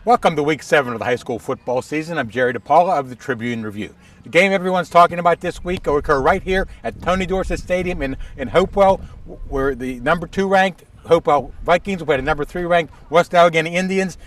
Welcome to Week 7 of the high school football season. I'm Jerry DiPaola of the Tribune Review. The game everyone's talking about this week will occur right here at Tony Dorsett Stadium in Hopewell, where the number 2 ranked Hopewell Vikings will play the number 3 ranked West Allegheny Indians.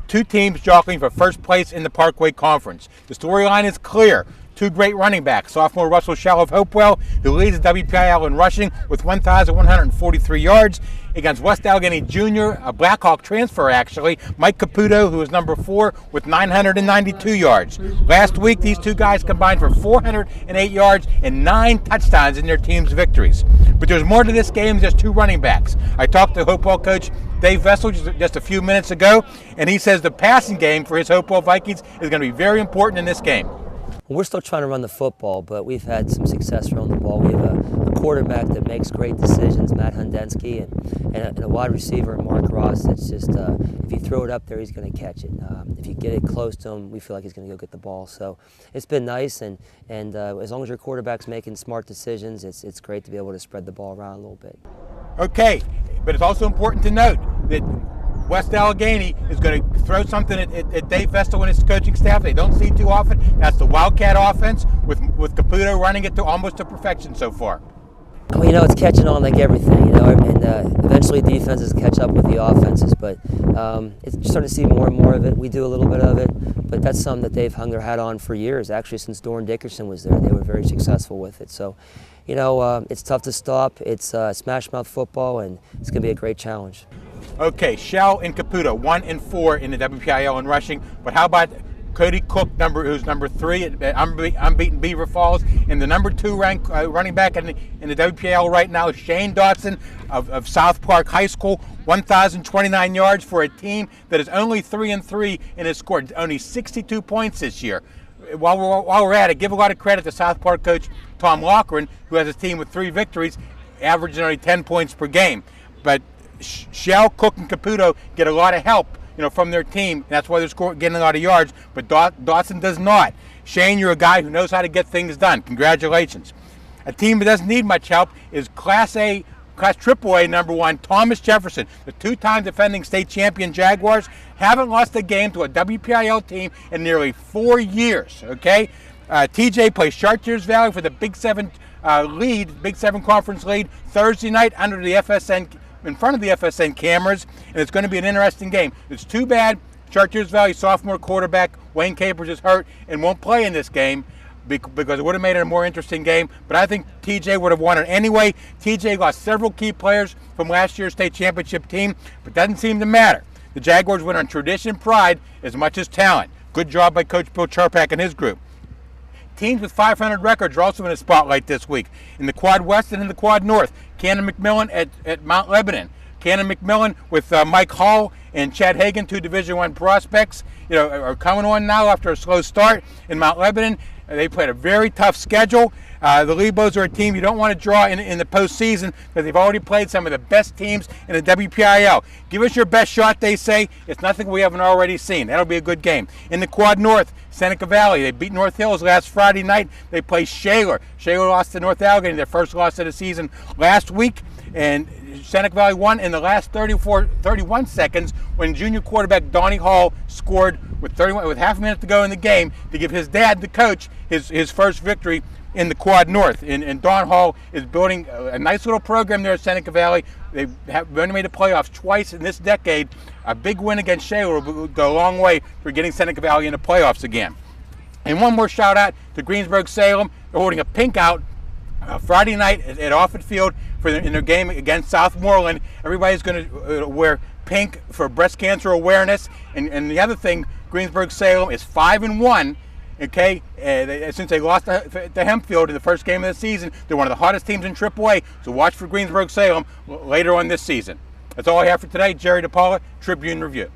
Two teams jockeying for first place in the Parkway Conference. The storyline is clear. Two great running backs, sophomore Russell Shell of Hopewell, who leads the WPIAL in rushing with 1,143 yards, against West Allegheny Jr., a Blackhawk transfer actually, Mike Caputo, who is number 4 with 992 yards. Last week, these two guys combined for 408 yards and 9 touchdowns in their team's victories. But there's more to this game than just two running backs. I talked to Hopewell coach Dave Vessel just a few minutes ago, and he says the passing game for his Hopewell Vikings is going to be very important in this game. We're still trying to run the football, but we've had some success running the ball. We have a quarterback that makes great decisions, Matt Hundensky, and a wide receiver, Mark Ross, that's just, if you throw it up there, he's going to catch it. If you get it close to him, we feel like he's going to go get the ball. So it's been nice, and as long as your quarterback's making smart decisions, it's great to be able to spread the ball around a little bit. Okay, but it's also important to note that West Allegheny is going to throw something at Dave Vestal and his coaching staff they don't see too often. That's the Wildcat offense with Caputo running it to almost to perfection so far. Well, it's catching on like everything, and eventually defenses catch up with the offenses, but it's starting to see more and more of it. We do a little bit of it, but that's something that they've hung their hat on for years. Actually, since Doran Dickerson was there, they were very successful with it. So, it's tough to stop. It's smash mouth football, and it's going to be a great challenge. Okay, Shell and Caputo, 1 and 4 in the WPIAL in rushing, but how about Cody Cook, who's number 3 at unbeaten Beaver Falls, and the number 2 ranked running back in the WPIAL right now, Shane Dotson of South Park High School, 1,029 yards for a team that is only 3-3 and has scored only 62 points this year. While we're at it, give a lot of credit to South Park coach Tom Loughran, who has a team with 3 victories, averaging only 10 points per game. But Shell, Cook, and Caputo get a lot of help, from their team. And that's why they're getting a lot of yards. But Dawson does not. Shane, you're a guy who knows how to get things done. Congratulations. A team that doesn't need much help is Class AAA number 1, Thomas Jefferson. The 2-time defending state champion Jaguars haven't lost a game to a WPIAL team in nearly 4 years. Okay, TJ plays Chartiers Valley for the Big 7 Big 7 conference lead Thursday night under the FSN. In front of the FSN cameras, and it's going to be an interesting game. It's too bad Chartiers Valley sophomore quarterback Wayne Capers is hurt and won't play in this game because it would have made it a more interesting game, but I think TJ would have won it anyway. TJ lost several key players from last year's state championship team, but doesn't seem to matter. The Jaguars win on tradition and pride as much as talent. Good job by Coach Bill Charpak and his group. Teams with 500 records are also in the spotlight this week. In the Quad West and in the Quad North, Cannon McMillan at Mount Lebanon. Cannon McMillan with Mike Hall and Chad Hagan, 2 Division I prospects, are coming on now after a slow start in Mount Lebanon. They played a very tough schedule. The Lebos are a team you don't want to draw in the postseason because they've already played some of the best teams in the WPIAL. Give us your best shot, they say. It's nothing we haven't already seen. That'll be a good game. In the Quad North, Seneca Valley, they beat North Hills last Friday night. They play Shaler. Shaler lost to North Allegheny, their first loss of the season last week. And Seneca Valley won in the last 31 seconds when junior quarterback Donnie Hall scored with half a minute to go in the game to give his dad, the coach, his first victory in the Quad North. And Don Hall is building a nice little program there at Seneca Valley. They've only made the playoffs twice in this decade. A big win against Shaler will go a long way for getting Seneca Valley in the playoffs again. And one more shout out to Greensburg-Salem. They're holding a pink out Friday night at Offutt Field in their game against Southmoreland. Everybody's going to wear pink for breast cancer awareness. And the other thing, Greensburg-Salem is 5-1. Okay, since they lost to Hempfield in the first game of the season, they're one of the hottest teams in AAA. So watch for Greensburg-Salem later on this season. That's all I have for today. Jerry DiPaola, Tribune Review.